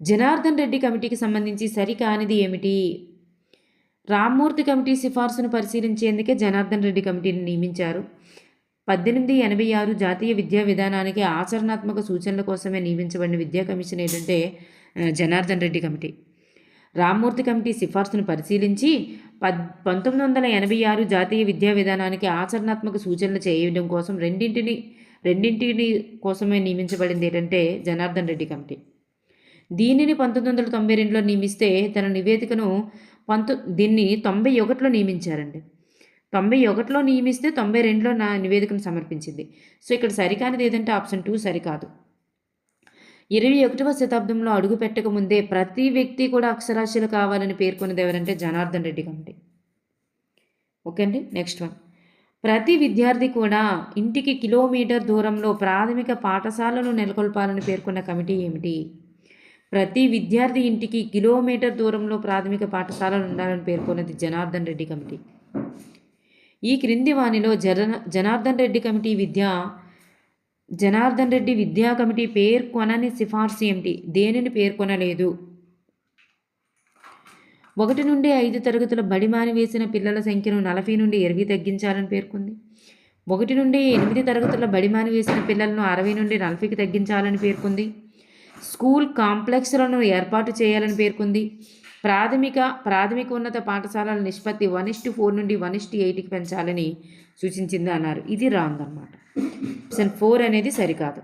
జనార్దన్ రెడ్డి కమిటీకి సంబంధించి సరికానిది ఏమిటి? రామమూర్తి కమిటీ సిఫార్సును పరిశీలించేందుకే జనార్దన్ రెడ్డి కమిటీని నియమించారు. 1886 జాతీయ విద్యా విధానానికి ఆచరణాత్మక సూచనల కోసమే నియమించబడిన విద్యా కమిషన్ ఏంటంటే జనార్దన్ రెడ్డి కమిటీ. రామమూర్తి కమిటీ సిఫార్సును పరిశీలించి 1986 జాతీయ విద్యా విధానానికి ఆచరణాత్మక సూచనలు చేయడం కోసం రెండింటిని కోసమే నియమించబడింది ఏంటంటే జనార్దన్ రెడ్డి కమిటీ. దీనిని 1992లో నియమిస్తే తన నివేదికను దీన్ని 91లో నియమించారండి. 91లో నియమిస్తే 92లో నా నివేదికను సమర్పించింది. సో ఇక్కడ సరికానిది ఏదంటే ఆప్షన్ 2 సరికాదు. 21వ శతాబ్దంలో అడుగు పెట్టకముందే ప్రతి వ్యక్తి కూడా అక్షరాస్యులు కావాలని పేర్కొన్నది ఎవరంటే జనార్దన్ రెడ్డి కమిటీ. ఓకే అండి. నెక్స్ట్ వన్, ప్రతి విద్యార్థి కూడా ఇంటికి కిలోమీటర్ దూరంలో ప్రాథమిక పాఠశాలను నెలకొల్పాలని పేర్కొన్న కమిటీ ఏమిటి? ప్రతి విద్యార్థి ఇంటికి కిలోమీటర్ దూరంలో ప్రాథమిక పాఠశాలలు ఉండాలని పేర్కొన్నది జనార్దన్ రెడ్డి కమిటీ. ఈ క్రింది వానిలో జనార్దన్ రెడ్డి విద్యా కమిటీ పేర్కొనని సిఫార్సు ఏమిటి? దేనిని పేర్కొనలేదు? 1 నుండి 5 తరగతుల బడి మానివేసిన పిల్లల సంఖ్యను 40 నుండి 20 తగ్గించాలని పేర్కొంది. 1 నుండి 8 తరగతుల బడి మానివేసిన పిల్లలను 60 నుండి 40కి తగ్గించాలని పేర్కొంది. స్కూల్ కాంప్లెక్స్లను ఏర్పాటు చేయాలని పేర్కొంది. ప్రాథమిక ఉన్నత పాఠశాలల నిష్పత్తి 1:4 నుండి 1:8కి పెంచాలని సూచించింది అన్నారు. ఇది రాంగ్ అన్నమాట. ఆప్షన్ 4 అనేది సరికాదు.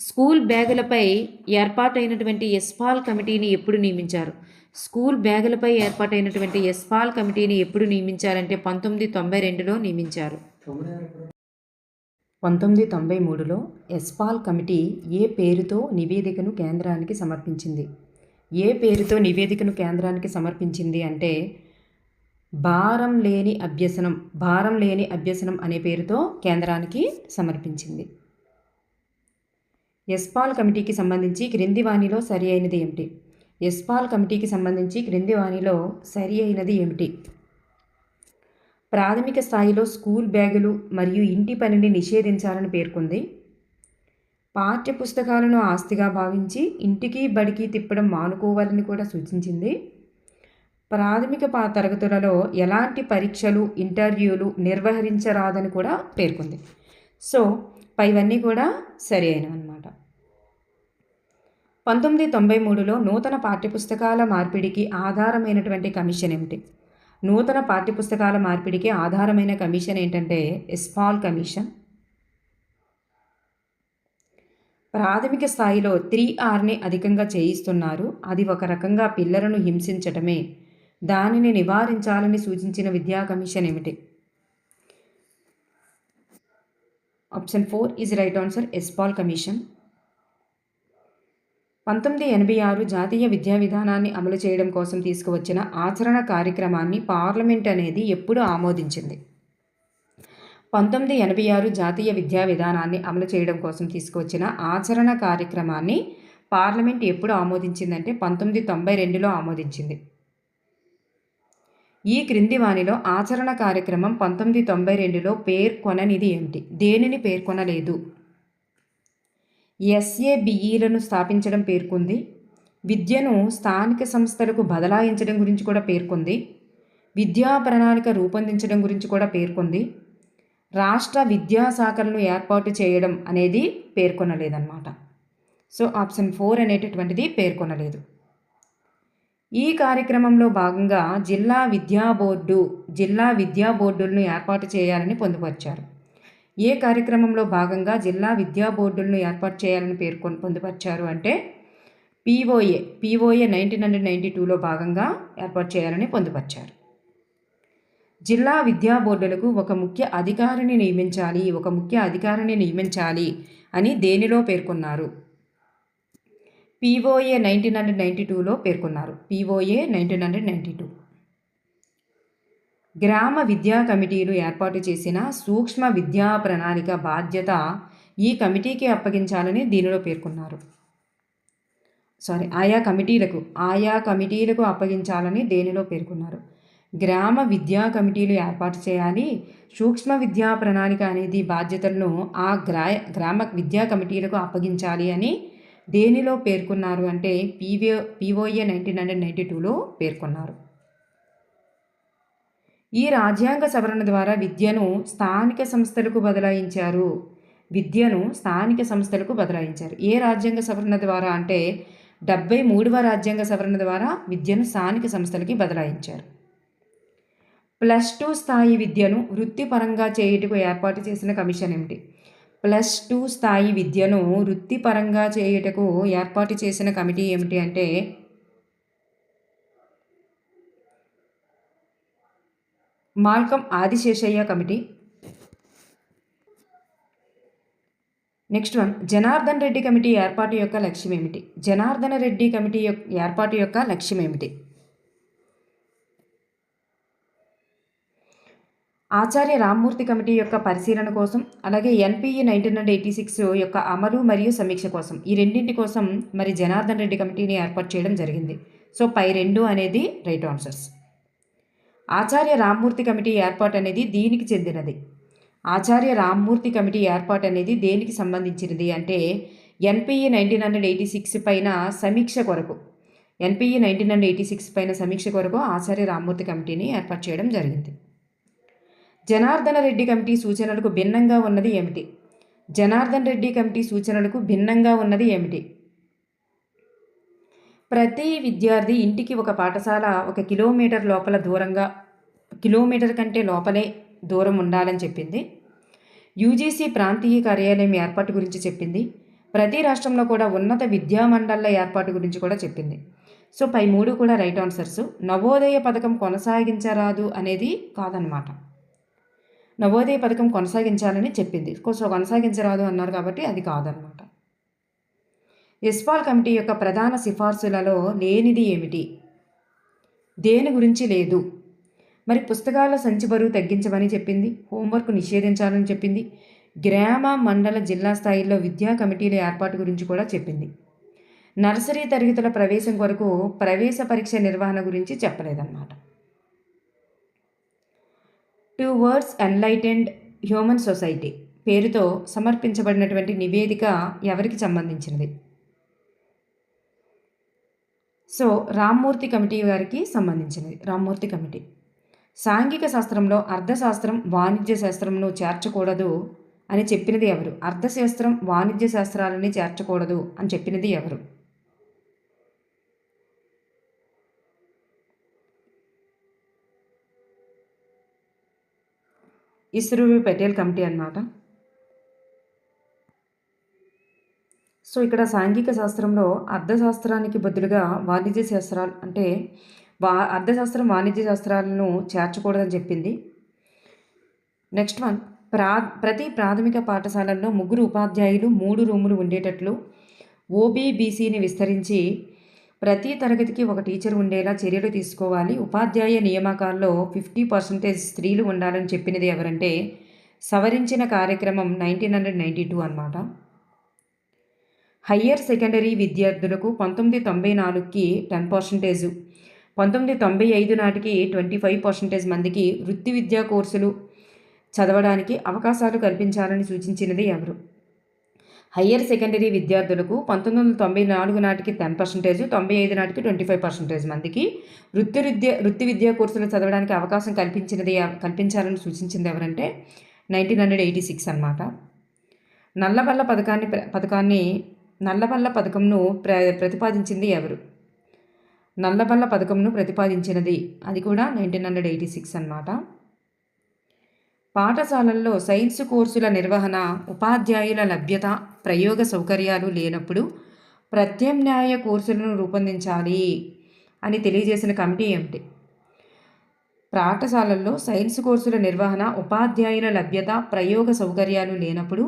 స్కూల్ బ్యాగులపై ఏర్పాటైనటువంటి ఎస్పాల్ కమిటీని ఎప్పుడు నియమించారు? స్కూల్ బ్యాగులపై ఏర్పాటైనటువంటి ఎస్పాల్ కమిటీని ఎప్పుడు నియమించారంటే 1992లో నియమించారు. 1993లో ఎస్పాల్ కమిటీ ఏ పేరుతో నివేదికను కేంద్రానికి సమర్పించింది? అంటే భారం లేని అభ్యసనం అనే పేరుతో కేంద్రానికి సమర్పించింది. యశ్పాల్ కమిటీకి సంబంధించి క్రింది వాణిలో సరి అయినది ఏమిటి? యశ్పాల్ కమిటీకి సంబంధించి క్రింది వాణిలో సరి అయినది ఏమిటి? ప్రాథమిక స్థాయిలో స్కూల్ బ్యాగులు మరియు ఇంటి పనిని నిషేధించాలని పేర్కొంది. పాఠ్య పుస్తకాలను ఆస్తిగా భావించి ఇంటికి బడికి తిప్పడం మానుకోవాలని కూడా సూచించింది. ప్రాథమిక తరగతులలో ఎలాంటి పరీక్షలు ఇంటర్వ్యూలు నిర్వహించరాదని కూడా పేర్కొంది. సో పైవన్నీ కూడా సరి అయినవన్నమాట. 1993లో నూతన పాఠ్యపుస్తకాల మార్పిడికి ఆధారమైనటువంటి కమిషన్ ఏమిటి? నూతన పాఠ్యపుస్తకాల మార్పిడికి ఆధారమైన కమిషన్ ఏంటంటే యశ్పాల్ కమిషన్. ప్రాథమిక స్థాయిలో 3Rని అధికంగా చేయిస్తున్నారు. అది ఒక రకంగా పిల్లలను హింసించటమే. దానిని నివారించాలని సూచించిన విద్యా కమిషన్ ఏమిటి? Option 4 is right answer, Yashpal commission. 1986 జాతీయ విద్యా విధానాన్ని అమలు చేయడం కోసం తీసుకువచ్చిన ఆచరణ కార్యక్రమాన్ని పార్లమెంట్ అనేది ఎప్పుడు ఆమోదించింది? 1986 జాతీయ విద్యా విధానాన్ని అమలు చేయడం కోసం తీసుకువచ్చిన ఆచరణ కార్యక్రమాన్ని పార్లమెంట్ ఎప్పుడు ఆమోదించిందంటే 1992లో ఆమోదించింది. ఈ క్రింది వానిలో ఆచరణ కార్యక్రమం 1992లో పేర్కొననిది ఏమిటి? దేనిని పేర్కొనలేదు? SABEలను స్థాపించడం పేర్కొంది. విద్యను స్థానిక సంస్థలకు బదలాయించడం గురించి కూడా పేర్కొంది. విద్యా ప్రణాళిక రూపొందించడం గురించి కూడా పేర్కొంది. రాష్ట్ర విద్యాశాఖలను ఏర్పాటు చేయడం అనేది పేర్కొనలేదన్నమాట. సో ఆప్షన్ 4 అనేటటువంటిది పేర్కొనలేదు. ఈ కార్యక్రమంలో భాగంగా జిల్లా విద్యా బోర్డులను ఏర్పాటు చేయాలని పొందుపరిచారు. ఏ కార్యక్రమంలో భాగంగా జిల్లా విద్యా బోర్డులను ఏర్పాటు చేయాలని పొందుపరిచారు అంటే POA 1992లో భాగంగా ఏర్పాటు చేయాలని పొందుపరిచారు. జిల్లా విద్యా బోర్డులకు ఒక ముఖ్య అధికారిని నియమించాలి అని దేనిలో పేర్కొన్నారు? POA 1992లో పేర్కొన్నారు. POA 1992. గ్రామ విద్యా కమిటీలు ఏర్పాటు చేసిన సూక్ష్మ విద్యా ప్రణాళిక బాధ్యత ఈ కమిటీకి అప్పగించాలని దీనిలో పేర్కొన్నారు. ఆయా కమిటీలకు అప్పగించాలని దేనిలో పేర్కొన్నారు? గ్రామ విద్యా కమిటీలు ఏర్పాటు చేయాలి. సూక్ష్మ విద్యా ప్రణాళిక అనేది బాధ్యతలను ఆ గ్రామ విద్యా కమిటీలకు అప్పగించాలి అని దేనిలో పేర్కొన్నారు అంటే POA 1992లో పేర్కొన్నారు. ఈ రాజ్యాంగ సవరణ ద్వారా విద్యను స్థానిక సంస్థలకు బదలాయించారు. ఏ రాజ్యాంగ సవరణ ద్వారా అంటే 73వ రాజ్యాంగ సవరణ ద్వారా విద్యను స్థానిక సంస్థలకి బదలాయించారు. +2 స్థాయి విద్యను వృత్తిపరంగా చేయుటకు ఏర్పాటు చేసిన కమిషన్ ఏమిటి? +2 స్థాయి విద్యను వృత్తిపరంగా చేయుటకు ఏర్పాటు చేసిన కమిటీ ఏమిటి అంటే Malcolm Adiseshiah committee. Next one, Janardhan Reddy committee ఏర్పాటు యొక్క లక్ష్యం ఏమిటి? జనార్దన రెడ్డి కమిటీ ఏర్పాటు యొక్క లక్ష్యం ఏమిటి? ఆచార్య రామ్మూర్తి కమిటీ యొక్క పరిశీలన కోసం, అలాగే NPE 1986 యొక్క అమలు మరియు సమీక్ష కోసం, ఈ రెండింటి కోసం మరి జనార్దన్ రెడ్డి కమిటీని ఏర్పాటు చేయడం జరిగింది. సో పై 2 అనేది రైట్ ఆన్సర్స్. ఆచార్య రామ్మూర్తి కమిటీ ఏర్పాటు అనేది దీనికి చెందినది. ఆచార్య రామ్మూర్తి కమిటీ ఏర్పాటు అనేది దేనికి సంబంధించినది అంటే NPE 1986 పైన సమీక్ష కొరకు, NPE 1986 పైన సమీక్ష కొరకు ఆచార్య రామ్మూర్తి కమిటీని ఏర్పాటు చేయడం జరిగింది. జనార్దన రెడ్డి కమిటీ సూచనలకు భిన్నంగా ఉన్నది ఏమిటి? జనార్దన్ రెడ్డి కమిటీ సూచనలకు భిన్నంగా ఉన్నది ఏమిటి? ప్రతి విద్యార్థి ఇంటికి ఒక పాఠశాల 1 కిలోమీటర్ కంటే లోపలే దూరం ఉండాలని చెప్పింది. UGC ప్రాంతీయ కార్యాలయం ఏర్పాటు గురించి చెప్పింది. ప్రతి రాష్ట్రంలో కూడా ఉన్నత విద్యా మండళ్ల ఏర్పాటు గురించి కూడా చెప్పింది. సో పై 3 కూడా రైట్ ఆన్సర్స్. నవోదయ పథకం కొనసాగించరాదు అనేది కాదనమాట. నవోదయ పథకం కొనసాగించాలని చెప్పింది. సో కొనసాగించరాదు అన్నారు కాబట్టి అది కాదనమాట. యశ్పాల్ కమిటీ యొక్క ప్రధాన సిఫార్సులలో లేనిది ఏమిటి? దేని గురించి లేదు? మరి పుస్తకాల సంచి బరువు తగ్గించమని చెప్పింది, హోంవర్క్ నిషేధించాలని చెప్పింది, గ్రామ మండల జిల్లా స్థాయిల్లో విద్యా కమిటీల ఏర్పాటు గురించి కూడా చెప్పింది. నర్సరీ తరగతుల ప్రవేశం కొరకు ప్రవేశ పరీక్ష నిర్వహణ గురించి చెప్పలేదన్నమాట. టువర్డ్స్ ఎన్లైటెండ్ హ్యూమన్ సొసైటీ పేరుతో సమర్పించబడినటువంటి నివేదిక ఎవరికి సంబంధించినది? సో రామ్మూర్తి కమిటీ గారికి సంబంధించినది. రామ్మూర్తి కమిటీ. సాంఘిక శాస్త్రంలో అర్థశాస్త్రం వాణిజ్య శాస్త్రంను చేర్చకూడదు అని చెప్పినది ఎవరు? అర్థశాస్త్రం వాణిజ్య శాస్త్రాలని చేర్చకూడదు అని చెప్పినది ఎవరు? ఇస్రూవి పటేల్ కమిటీ అన్నమాట. సో ఇక్కడ సాంఘిక శాస్త్రంలో అర్థశాస్త్రానికి బదులుగా వాణిజ్య శాస్త్రాలు అంటే అర్థశాస్త్రం వాణిజ్య శాస్త్రాలను చేర్చకూడదని చెప్పింది. నెక్స్ట్ వన్, ప్రతి ప్రాథమిక పాఠశాలల్లో 3 ఉపాధ్యాయులు 3 రూములు ఉండేటట్లు ఓబీబీసీని విస్తరించి ప్రతి తరగతికి ఒక టీచర్ ఉండేలా చర్యలు తీసుకోవాలి. ఉపాధ్యాయ నియామకాల్లో 50% స్త్రీలు ఉండాలని చెప్పినది ఎవరంటే సవరించిన కార్యక్రమం 1992 అన్నమాట. హయ్యర్ సెకండరీ విద్యార్థులకు 1994కి 10%, 1995 నాటికి 25% మందికి వృత్తి విద్యా కోర్సులు చదవడానికి అవకాశాలు కల్పించాలని సూచించినది ఎవరు? హయ్యర్ సెకండరీ విద్యార్థులకు 1994 నాటికి 10%, 95 నాటికి 25% మందికి వృత్తి విద్యా కోర్సులు చదవడానికి అవకాశం కల్పించాలని సూచించింది ఎవరంటే 1986 అన్నమాట. నల్లబల్ల పథకంను ప్రతిపాదించింది ఎవరు? నల్లబల్ల పథకంను ప్రతిపాదించినది అది కూడా 1986 అన్నమాట. పాఠశాలల్లో సైన్స్ కోర్సుల నిర్వహణ, ఉపాధ్యాయుల లభ్యత, ప్రయోగ సౌకర్యాలు లేనప్పుడు ప్రత్యామ్నాయ కోర్సులను రూపొందించాలి అని తెలియజేసిన కమిటీ ఏమిటి? పాఠశాలల్లో సైన్స్ కోర్సుల నిర్వహణ, ఉపాధ్యాయుల లభ్యత, ప్రయోగ సౌకర్యాలు లేనప్పుడు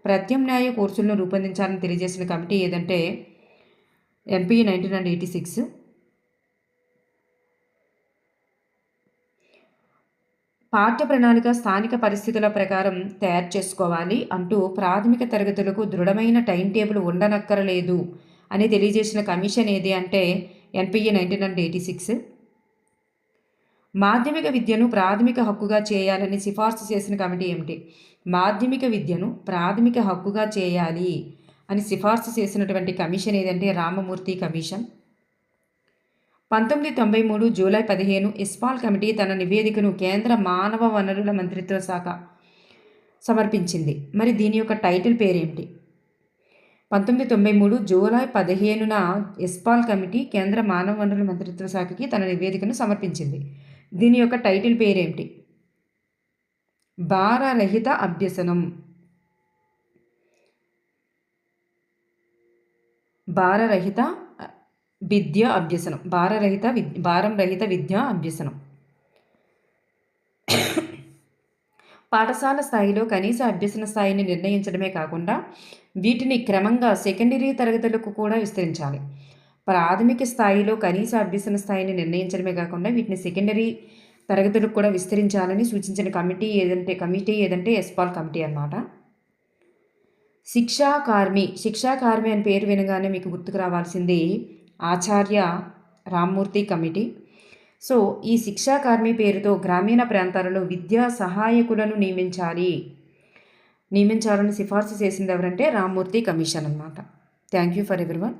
ప్రత్యామ్నాయ కోర్సులను రూపొందించాలని తెలియజేసిన కమిటీ ఏదంటే ఎన్పిఈ 1986. పాఠ్య ప్రణాళిక స్థానిక పరిస్థితుల ప్రకారం తయారు చేసుకోవాలి అంటూ ప్రాథమిక తరగతులకు దృఢమైన టైం టేబుల్ ఉండనక్కరలేదు అని తెలియజేసిన కమిషన్ ఏది అంటే ఎన్పిఈ 1986. మాధ్యమిక విద్యను ప్రాథమిక హక్కుగా చేయాలని సిఫార్సు చేసిన కమిటీ ఏమిటి? మాధ్యమిక విద్యను ప్రాథమిక హక్కుగా చేయాలి అని సిఫార్సు చేసినటువంటి కమిషన్ ఏదంటే రామమూర్తి కమిషన్. 1993 జూలై 15 ఇస్పాల్ కమిటీ తన నివేదికను కేంద్ర మానవ వనరుల మంత్రిత్వ శాఖ సమర్పించింది. మరి దీని యొక్క టైటిల్ పేరేమిటి? 1993 జూలై 15న ఇస్పాల్ కమిటీ కేంద్ర మానవ వనరుల మంత్రిత్వ శాఖకి తన నివేదికను సమర్పించింది. దీని యొక్క టైటిల్ పేరేమిటి? భారరహిత అభ్యసనం. భారరహిత విద్యా అభ్యసనం. భారం రహిత విద్యా అభ్యసనం. పాఠశాల స్థాయిలో కనీస అభ్యసన స్థాయిని నిర్ణయించడమే కాకుండా వీటిని క్రమంగా సెకండరీ తరగతులకు కూడా విస్తరించాలి. ప్రాథమిక స్థాయిలో కనీస అభ్యసన స్థాయిని నిర్ణయించడమే కాకుండా వీటిని సెకండరీ తరగతులకు కూడా విస్తరించాలని సూచించిన కమిటీ ఏదంటే ఎస్పాల్ కమిటీ అన్నమాట. శిక్షాకార్మి అని పేరు వినగానే మీకు గుర్తుకు రావాల్సింది ఆచార్య రామ్మూర్తి కమిటీ. సో ఈ శిక్షాకార్మి పేరుతో గ్రామీణ ప్రాంతాలలో విద్యా సహాయకులను నియమించాలని సిఫార్సు చేసింది ఎవరంటే రామ్మూర్తి కమిషన్ అన్నమాట. Thank you for everyone.